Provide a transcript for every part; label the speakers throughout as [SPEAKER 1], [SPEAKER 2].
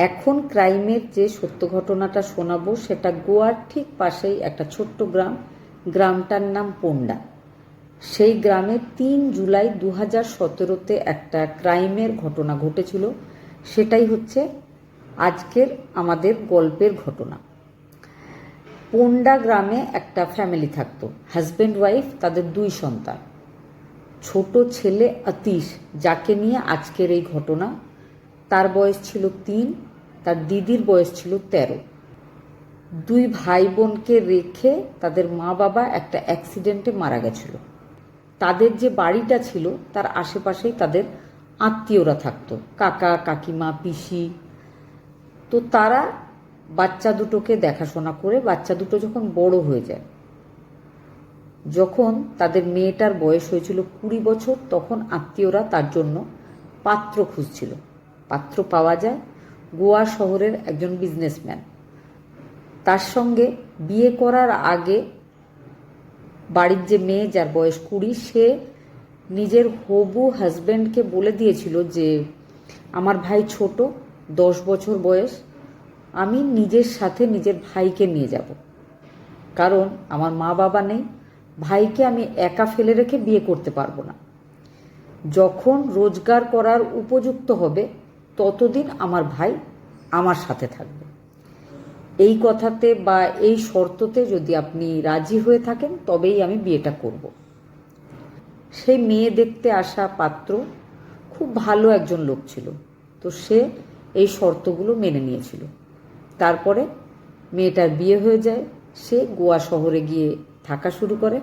[SPEAKER 1] এখন ক্রাইমের যে সত্য ঘটনাটা শোনাবো সেটা গোয়ার ঠিক পাশেই একটা ছোট্ট গ্রাম। গ্রামটার নাম পোন্ডা। সেই গ্রামে 3 জুলাই 2017-তে একটা ক্রাইমের ঘটনা ঘটেছিল। সেটাই হচ্ছে আজকের আমাদের গল্পের ঘটনা। পোন্ডা গ্রামে একটা ফ্যামিলি থাকতো, হাজব্যান্ড ওয়াইফ, তাদের 2 সন্তান। ছোট ছেলে আতিশ, যাকে নিয়ে আজকের এই ঘটনা, তার বয়স ছিল 3, তার দিদির বয়স ছিল 13। 2 ভাই বোনকে রেখে তাদের মা বাবা একটা অ্যাক্সিডেন্টে মারা গেছিল। তাদের যে বাড়িটা ছিল তার আশেপাশেই তাদের আত্মীয়রা থাকতো, কাকা কাকিমা পিসি। তো তারা বাচ্চা দুটোকে দেখাশোনা করে বাচ্চা দুটো যখন বড় হয়ে যায়, যখন তাদের মেয়েটার বয়স হয়েছিল 20 বছর, তখন আত্মীয়রা তার জন্য পাত্র খুঁজছিল। পাত্র পাওয়া যায় গোয়া শহরের একজন বিজনেসম্যান। তার সঙ্গে বিয়ে করার আগে বাড়ির যে মেয়ে, যার বয়স 20, সে নিজের হবু হাজব্যান্ডকে বলে দিয়েছিল যে আমার ভাই ছোট, 10 বছর বয়স, আমি নিজের সাথে নিজের ভাইকে নিয়ে যাব, কারণ আমার মা বাবা নেই, ভাইকে আমি একা ফেলে রেখে বিয়ে করতে পারবো না। যখন রোজগার করার উপযুক্ত হবে ততদিন আমার ভাই আমার সাথে থাকবে। এই কথাতে বা এই শর্ততে যদি আপনি রাজি হয়ে থাকেন তবেই আমি বিয়েটা করব। সেই মেয়ে দেখতে আসা পাত্র খুব ভালো একজন লোক ছিল, তো সে এই শর্তগুলো মেনে নিয়েছিল। তারপরে মেয়েটার বিয়ে হয়ে যায়, সে গোয়া শহরে গিয়ে থাকা শুরু করে,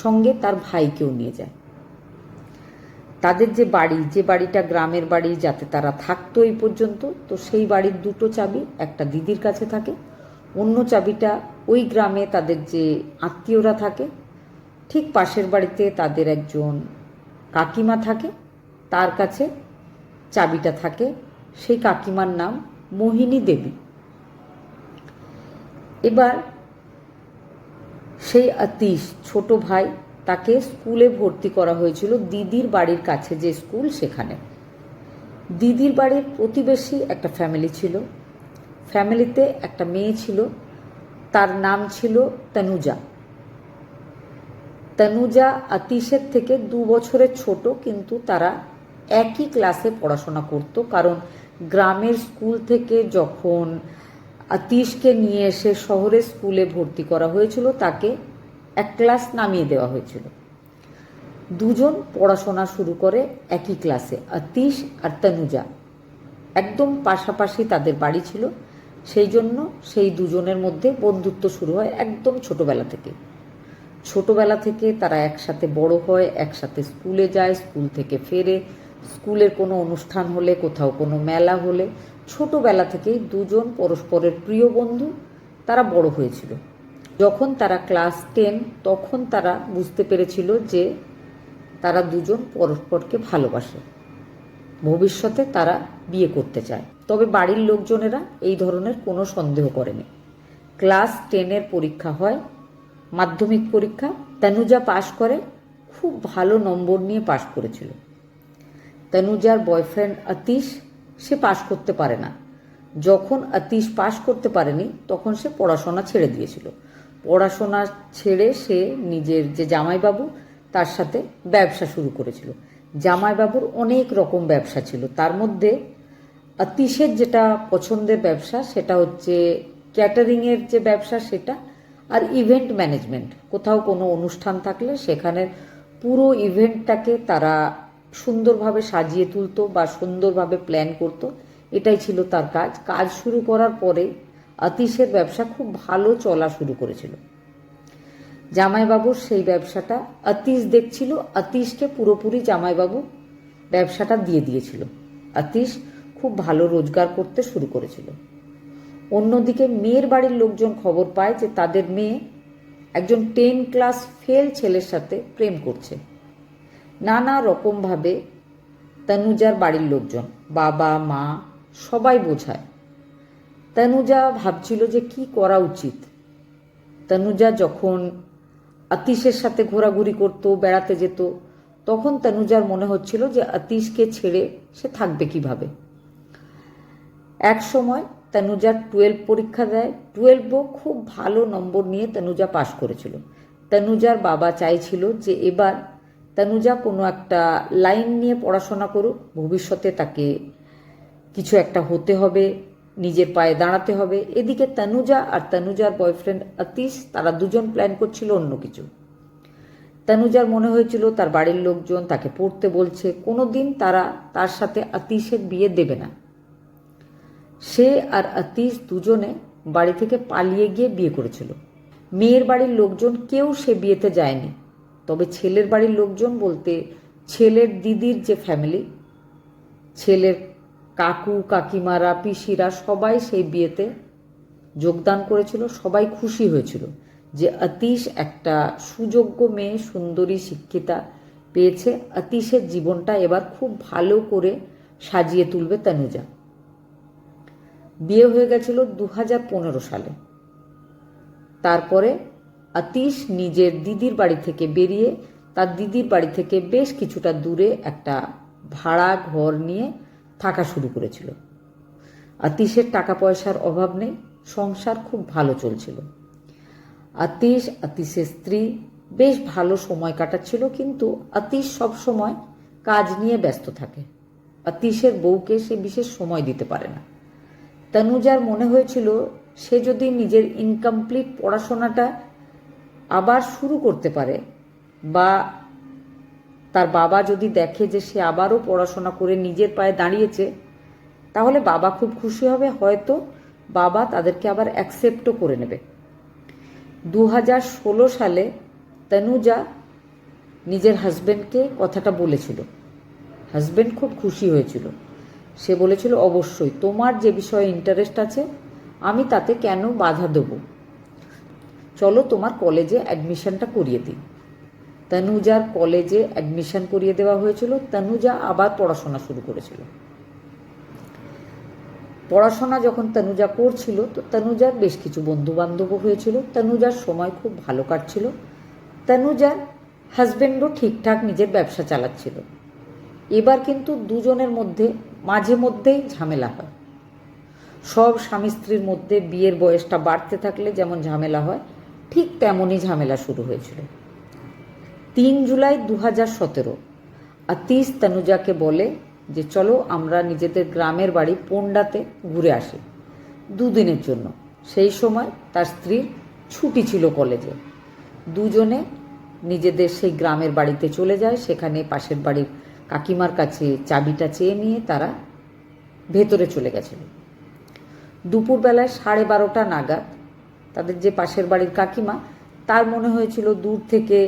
[SPEAKER 1] সঙ্গে তার ভাইকেও নিয়ে যায়। তাদের যে বাড়িটা গ্রামের বাড়ি, যাতে তারা থাকতো এই পর্যন্ত, তো সেই বাড়ির 2টো চাবি একটা দিদির কাছে থাকে, অন্য চাবিটা ওই গ্রামে তাদের যে আত্মীয়রা থাকে, ঠিক পাশের বাড়িতে তাদের একজন কাকিমা থাকে, তার কাছে চাবিটা থাকে। সেই কাকিমার নাম মোহিনী দেবী। এবার সেই আতিশ, ছোট ভাই, তাকে স্কুলে ভর্তি করা হয়েছিল দিদির বাড়ির কাছে যে স্কুল, সেখানে। দিদির বাড়ির প্রতিবেশী একটা ফ্যামিলি ছিল। ফ্যামিলিতে একটা মেয়ে ছিল, তার নাম ছিল তনুজা। তনুজা আতিশের থেকে 2 বছরের ছোট, কিন্তু তারা একই ক্লাসে পড়াশোনা করত, কারণ গ্রামের স্কুল থেকে যখন আতিশকে নিয়ে এসে শহরের স্কুলে ভর্তি করা হয়েছিল, তাকে এক ক্লাস নামিয়ে দেওয়া হয়েছিল। দুজন পড়াশোনা শুরু করে একই ক্লাসে, আতিশ আর তনুজা। একদম পাশাপাশি তাদের বাড়ি ছিল, সেই জন্য সেই দুজনের মধ্যে বন্ধুত্ব শুরু হয় একদম ছোটবেলা থেকে। ছোটবেলা থেকে তারা একসাথে বড় হয়, একসাথে স্কুলে যায়, স্কুল থেকে ফেরে, স্কুলের কোনো অনুষ্ঠান হলে, কোথাও কোনো মেলা হলে, ছোটবেলা থেকেই দুজন পরস্পরের প্রিয় বন্ধু তারা বড় হয়েছিল। যখন তারা ক্লাস 10, তখন তারা বুঝতে পেরেছিল যে তারা দুজন পরস্পরকে ভালোবাসে, ভবিষ্যতে তারা বিয়ে করতে চায়। তবে বাড়ির লোকজনেরা এই ধরনের কোনো সন্দেহ করেনি। ক্লাস 10-এর পরীক্ষা হয়, মাধ্যমিক পরীক্ষা। তনুজা পাশ করে, খুব ভালো নম্বর নিয়ে পাশ করেছিল। তনুজার বয়ফ্রেন্ড আতিশ, সে পাশ করতে পারে না। যখন আতিশ পাশ করতে পারেনি, তখন সে পড়াশোনা ছেড়ে দিয়েছিল। পড়াশোনা ছেড়ে সে নিজের যে জামাইবাবু, তার সাথে ব্যবসা শুরু করেছিল। জামাইবাবুর অনেক রকম ব্যবসা ছিল, তার মধ্যে আতিশের যেটা পছন্দের ব্যবসা সেটা হচ্ছে ক্যাটারিংয়ের যে ব্যবসা সেটা, আর ইভেন্ট ম্যানেজমেন্ট। কোথাও কোনো অনুষ্ঠান থাকলে সেখানের পুরো ইভেন্টটাকে তারা সুন্দরভাবে সাজিয়ে তুলতো বা সুন্দরভাবে প্ল্যান করতো, এটাই ছিল তার কাজ। কাজ শুরু করার পরে আতিশের ব্যবসা খুব ভালো চলা শুরু করেছিল। জামাইবাবুর সেই ব্যবসাটা আতিশ দেখছিল, আতিশকে পুরোপুরি জামাইবাবু ব্যবসাটা দিয়ে দিয়েছিল। আতিশ খুব ভালো রোজগার করতে শুরু করেছিল। অন্যদিকে মেয়ের বাড়ির লোকজন খবর পায় যে তাদের মেয়ে একজন 10 ক্লাস ফেল ছেলের সাথে প্রেম করছে। নানা রকমভাবে তনুজার বাড়ির লোকজন, বাবা মা, সবাই বোঝায়। তনুজা ভাবছিল যে কি করা উচিত। তনুজা যখন আতিশের সাথে ঘোরাঘুরি করতো, বেড়াতে যেত, তখন তনুজার মনে হচ্ছিল যে আতিশকে ছেড়ে সে থাকবে কিভাবে। এক সময় তনুজা 12 পরীক্ষা দেয়। 12ও খুব ভালো নম্বর নিয়ে তনুজা পাশ করেছিল। তনুজার বাবা চাইছিল যে এবার তনুজা কোনো একটা লাইন নিয়ে পড়াশোনা করুক, ভবিষ্যতে তাকে কিছু একটা হতে হবে, নিজের পায়ে দাঁড়াতে হবে। এদিকে তনুজা আর তনুজার বয়ফ্রেন্ড আতিশ, তারা দুজন প্ল্যান করছিল অন্য কিছু। তনুজার মনে হয়েছিল তার বাড়ির লোকজন তাকে পড়তে বলছে, কোনোদিন তারা তার সাথে আতিশের বিয়ে দেবে না। সে আর আতিশ দুজনে বাড়ি থেকে পালিয়ে গিয়ে বিয়ে করেছিল। মেয়ের বাড়ির লোকজন কেউ সে বিয়েতে যায়নি, তবে ছেলের বাড়ির লোকজন বলতে ছেলের দিদির যে ফ্যামিলি, ছেলের কাকু কাকিমারা পিসিরা সবাই সেই বিয়েতে যোগদান করেছিল। সবাই খুশি হয়েছিল যে আতিশ একটা সুযোগ্য মেয়ে, সুন্দরী, শিক্ষিতা পেয়েছে। আতিশের জীবনটা এবার খুব ভালো করে সাজিয়ে তুলবে তনুজা। বিয়ে হয়ে গেছিল 2015 সালে। তারপরে আতিশ নিজের দিদির বাড়ি থেকে বেরিয়ে তার দিদির বাড়ি থেকে বেশ কিছুটা দূরে একটা ভাড়া ঘর নিয়ে থাকা শুরু করেছিল। আতিশের টাকা পয়সার অভাব নেই, সংসার খুব ভালো চলছিল। আতিশ, আতিশের স্ত্রী বেশ ভালো সময় কাটাচ্ছিল, কিন্তু আতিশ সব সময় কাজ নিয়ে ব্যস্ত থাকে। আতিশের বউকে সে বিশেষ সময় দিতে পারে না। তনুজার মনে হয়েছিল সে যদি নিজের ইনকমপ্লিট পড়াশোনাটা আবার শুরু করতে পারে, বা তার বাবা যদি দেখে যে সে আবারও পড়াশোনা করে নিজের পায়ে দাঁড়িয়েছে, তাহলে বাবা খুব খুশি হবে। হয়তো বাবা তাদেরকে আবার অ্যাকসেপ্টও করে নেবে। 2016 সালে তনুজা নিজের হাজব্যান্ডকে কথাটা বলেছিল। হাজব্যান্ড খুব খুশি হয়েছিল। সে বলেছিল, অবশ্যই তোমার যে বিষয়ে ইন্টারেস্ট আছে আমি তাতে কেন বাধা দেব, চলো তোমার কলেজে অ্যাডমিশনটা করিয়ে দিই। তনুজার কলেজে অ্যাডমিশন করিয়ে দেওয়া হয়েছিল। তনুজা আবার পড়াশোনা শুরু করেছিল। পড়াশোনা যখন তনুজা করছিল, তো তনুজার বেশ কিছু বন্ধু বান্ধবও হয়েছিল। তনুজার সময় খুব ভালো কাটছিল। তনুজার হাজব্যান্ডও ঠিকঠাক নিজের ব্যবসা চালাচ্ছিল। এবার কিন্তু দুজনের মধ্যে মাঝে মধ্যেই ঝামেলা হয়। সব স্বামী স্ত্রীর মধ্যে বিয়ের বয়সটা বাড়তে থাকলে যেমন ঝামেলা হয়, ঠিক তেমনই ঝামেলা শুরু হয়েছিল। 3 জুলাই 2017 আতিশ তনুজাকে বলে যে চলো আমরা নিজেদের গ্রামের বাড়ি পোন্ডাতে ঘুরে আসি 2 দিনের জন্য। সেই সময় তার স্ত্রীর ছুটি ছিল কলেজে। দুজনে নিজেদের সেই গ্রামের বাড়িতে চলে যায়। সেখানে পাশের বাড়ির কাকিমার কাছে চাবিটা চেয়ে নিয়ে তারা ভেতরে চলে গেছিল। দুপুরবেলায় 12:30 নাগাদ তাদের যে পাশের বাড়ির কাকিমা, তার মনে হয়েছিল দূর থেকে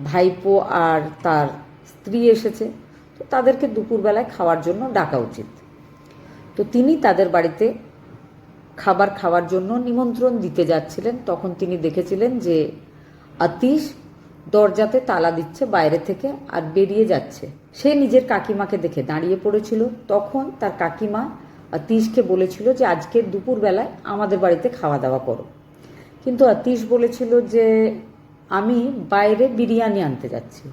[SPEAKER 1] ভাইপো আর তার স্ত্রী এসেছে, তো তাদেরকে দুপুরবেলায় খাওয়ার জন্য ডাকা উচিত। তো তিনি তাদের বাড়িতে খাবার খাওয়ার জন্য নিমন্ত্রণ দিতে যাচ্ছিলেন। তখন তিনি দেখেছিলেন যে আতিশ দরজাতে তালা দিচ্ছে বাইরে থেকে আর বেরিয়ে যাচ্ছে। সে নিজের কাকিমাকে দেখে দাঁড়িয়ে পড়েছিল। তখন তার কাকিমা আতিশকে বলেছিল যে আজকে দুপুরবেলায় আমাদের বাড়িতে খাওয়া দাওয়া করো। কিন্তু আতিশ বলেছিল যে আমি বাইরে বিরিয়ানি আনতে যাচ্ছি,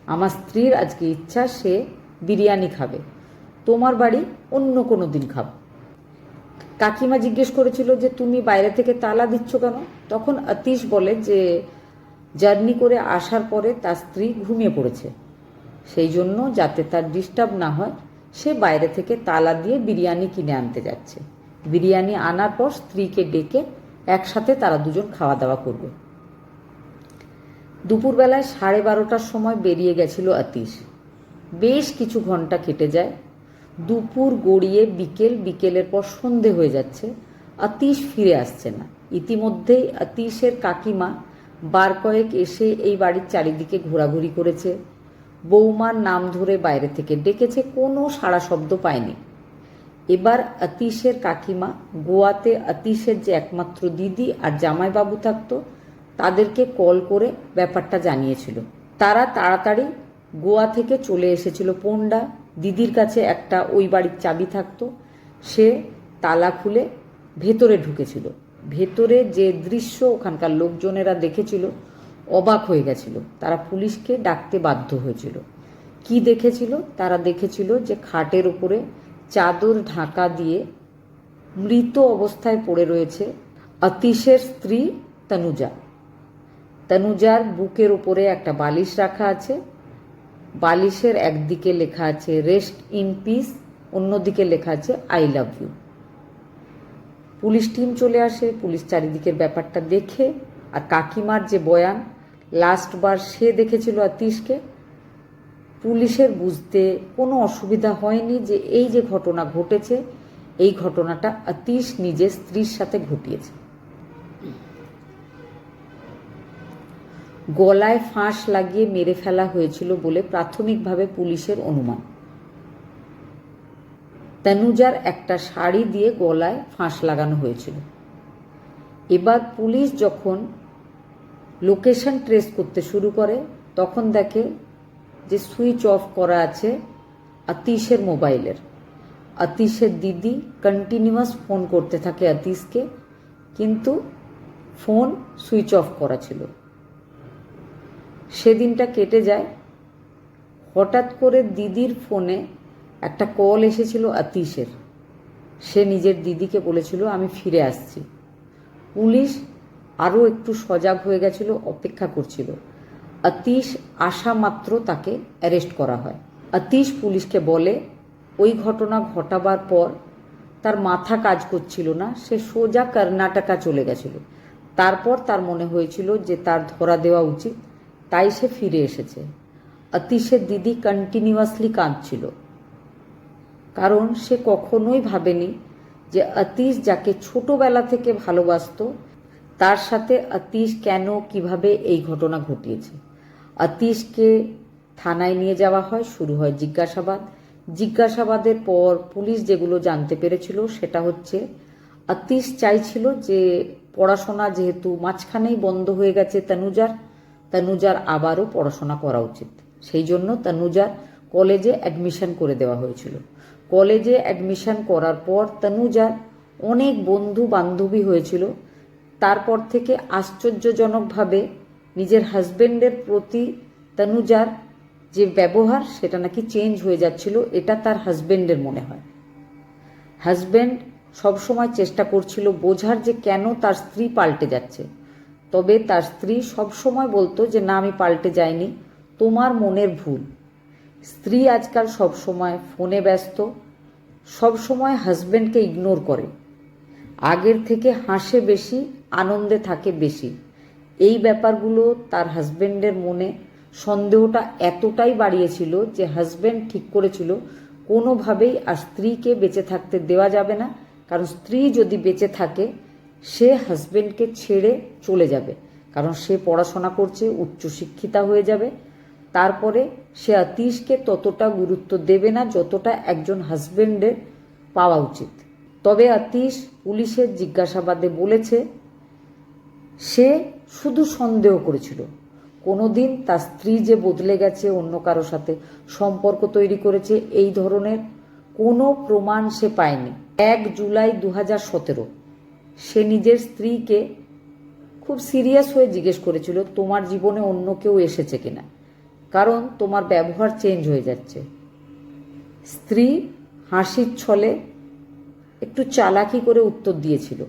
[SPEAKER 1] আমার স্ত্রীর আজকে ইচ্ছা, সে বিরিয়ানি খাবে, তোমার বাড়ি অন্য কোনো দিন খাবো। কাকিমা জিজ্ঞেস করেছিল যে তুমি বাইরে থেকে তালা দিচ্ছ কেন? তখন আতিশ বলে যে জার্নি করে আসার পরে তার স্ত্রী ঘুমিয়ে পড়েছে, সেই জন্য যাতে তার ডিস্টার্ব না হয় সে বাইরে থেকে তালা দিয়ে বিরিয়ানি কিনে আনতে যাচ্ছে। বিরিয়ানি আনার পর স্ত্রীকে ডেকে একসাথে তারা দুজন খাওয়া দাওয়া করবে। দুপুরবেলায় 12:30টার সময় বেরিয়ে গেছিল আতিশ। বেশ কিছু ঘন্টা কেটে যায়। দুপুর গড়িয়ে বিকেল, বিকেলের পর সন্ধে হয়ে যাচ্ছে, আতিশ ফিরে আসছে না। ইতিমধ্যেই আতিশের কাকিমা বার কয়েক এসে এই বাড়ির চারিদিকে ঘোরাঘুরি করেছে, বৌমার নাম ধরে বাইরে থেকে ডেকেছে, কোনো সাড়া শব্দ পায়নি। এবার আতিশের কাকিমা গোয়াতে আতিশের যে একমাত্র দিদি আর জামাইবাবু থাকতো, তাদেরকে কল করে ব্যাপারটা জানিয়েছিল। তারা তাড়াতাড়ি গোয়া থেকে চলে এসেছিল পোন্ডা। দিদির কাছে একটা ওই বাড়ির চাবি থাকতো, সে তালা খুলে ভেতরে ঢুকেছিল। ভেতরে যে দৃশ্য ওখানকার লোকজনেরা দেখেছিল, অবাক হয়ে গেছিল। তারা পুলিশকে ডাকতে বাধ্য হয়েছিল। কি দেখেছিল? তারা দেখেছিল যে খাটের উপরে চাদর ঢাকা দিয়ে মৃত অবস্থায় পড়ে রয়েছে অতীশের স্ত্রী তনুজা। তনুজার বুকের উপরে একটা বালিশ রাখা আছে। বালিশের একদিকে লেখা আছে রেস্ট ইন পিস, অন্যদিকে লেখা আছে I love you. Police team চলে আসে। পুলিশ চারিদিকের ব্যাপারটা দেখে, আর কাকিমার যে বয়ান, লাস্টবার সে দেখেছিল অতীশকে, পুলিশের বুঝতে কোনো অসুবিধা হয়নি যে এই যে ঘটনা ঘটেছে এই ঘটনাটা অতীশ নিজের স্ত্রীর সাথে ঘটিয়েছে। গলায় ফাঁস লাগিয়ে মেরে ফেলা হয়েছিল বলে প্রাথমিকভাবে পুলিশের অনুমান। তনুজার একটা শাড়ি দিয়ে গলায় ফাঁস লাগানো হয়েছিল। এবার পুলিশ যখন লোকেশন ট্রেস করতে শুরু করে তখন দেখে যে সুইচ অফ করা আছে অতীশের মোবাইলের। অতীশের দিদি কন্টিনিউয়াস ফোন করতে থাকে অতীশকে, কিন্তু ফোন সুইচ অফ করা ছিল। সেদিনটা কেটে যায়। হঠাৎ করে দিদির ফোনে একটা কল এসেছিল অতীশের। সে নিজের দিদিকে বলেছিল আমি ফিরে আসছি। পুলিশ আরও একটু সজাগ হয়ে গেছিল, অপেক্ষা করছিল। অতীশ আসা মাত্র তাকে অ্যারেস্ট করা হয়। অতীশ পুলিশকে বলে ওই ঘটনা ঘটাবার পর তার মাথা কাজ করছিল না, সে সোজা কর্ণাটকা চলে গেছিল। তারপর তার মনে হয়েছিল যে তার ধরা দেওয়া উচিত, তাই সে ফিরে এসেছে। অতীশের দিদি কন্টিনিউয়াসলি কাঁদছিল, কারণ সে কখনোই ভাবেনি যে অতীশ যাকে ছোটবেলা থেকে ভালোবাসত তার সাথে অতীশ কেন কিভাবে এই ঘটনা ঘটিয়েছে। অতীশকে থানায় নিয়ে যাওয়া হয়, শুরু হয় জিজ্ঞাসাবাদ। জিজ্ঞাসাবাদের পর পুলিশ যেগুলো জানতে পেরেছিল সেটা হচ্ছে অতীশ চাইছিল যে পড়াশোনা যেহেতু মাঝখানেই বন্ধ হয়ে গেছে তনুজার আবারও পড়াশোনা করা উচিত। সেই জন্য তনুজার কলেজে অ্যাডমিশন করে দেওয়া হয়েছিল। কলেজে অ্যাডমিশন করার পর তনুজার অনেক বন্ধু বান্ধবী হয়েছিল। তারপর থেকে আশ্চর্যজনকভাবে নিজের হাজবেন্ডের প্রতি তনুজার যে ব্যবহার সেটা নাকি চেঞ্জ হয়ে যাচ্ছিল, এটা তার হাজবেন্ডের মনে হয়। হাজবেন্ড সবসময় চেষ্টা করছিল বোঝার যে কেন তার স্ত্রী পাল্টে যাচ্ছে, তবে তার স্ত্রী সবসময় বলতো যে না, আমি পাল্টে যাইনি, তোমার মনের ভুল। স্ত্রী আজকাল সবসময় ফোনে ব্যস্ত, সবসময় হাজবেন্ডকে ইগনোর করে, আগের থেকে হাসে বেশি, আনন্দে থাকে বেশি। এই ব্যাপারগুলো তার হাজবেন্ডের মনে সন্দেহটা এতটাই বাড়িয়েছিল যে হাজবেন্ড ঠিক করেছিল কোনোভাবেই আর স্ত্রীকে বেঁচে থাকতে দেওয়া যাবে না, কারণ স্ত্রী যদি বেঁচে থাকে সে হাজবেন্ডকে ছেড়ে চলে যাবে, কারণ সে পড়াশোনা করছে, উচ্চশিক্ষিতা হয়ে যাবে। তারপরে সে অতীশকে ততটা গুরুত্ব দেবে না যতটা একজন হাজবেন্ডের পাওয়া উচিত। তবে অতীশ পুলিশের জিজ্ঞাসাবাদে বলেছে সে শুধু সন্দেহ করেছিল, কোনোদিন তার স্ত্রী যে বদলে গেছে, অন্য কারো সাথে সম্পর্ক তৈরি করেছে, এই ধরনের কোনো প্রমাণ সে পায়নি। 1 জুলাই 2017 সে নিজের স্ত্রীকে খুব সিরিয়াস হয়ে জিজ্ঞেস করেছিল তোমার জীবনে অন্য কেউ এসেছে কিনা, কারণ তোমার ব্যবহার চেঞ্জ হয়ে যাচ্ছে। স্ত্রী হাসির ছলে একটু চালাকি করে উত্তর দিয়েছিল।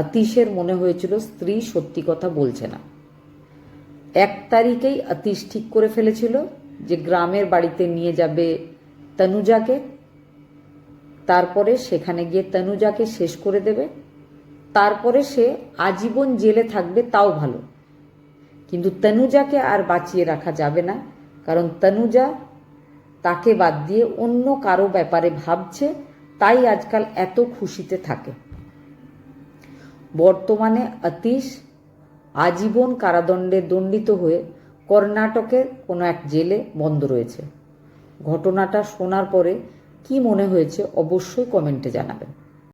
[SPEAKER 1] অতীশের মনে হয়েছিল স্ত্রী সত্যি কথা বলছে না। 1 তারিখেই অতীশ ঠিক করে ফেলেছিল যে গ্রামের বাড়িতে নিয়ে যাবে তনুজাকে, তারপরে সেখানে গিয়ে তনুজাকে শেষ করে দেবে, তারপরে সে আজীবন জেলে থাকবে তাও ভালো, কিন্তু তনুজাকে আর বাঁচিয়ে রাখা যাবে না, কারণ তনুজা তাকে বাদ দিয়ে অন্য কারো ব্যাপারে ভাবছে, তাই আজকাল এত খুশিতে থাকে। বর্তমানে অতীশ আজীবন কারাদণ্ডে দণ্ডিত হয়ে কর্ণাটকের কোনো এক জেলে বন্ধ রয়েছে। ঘটনাটা শোনার পরে কি মনে হয়েছে অবশ্যই কমেন্টে জানাবেন।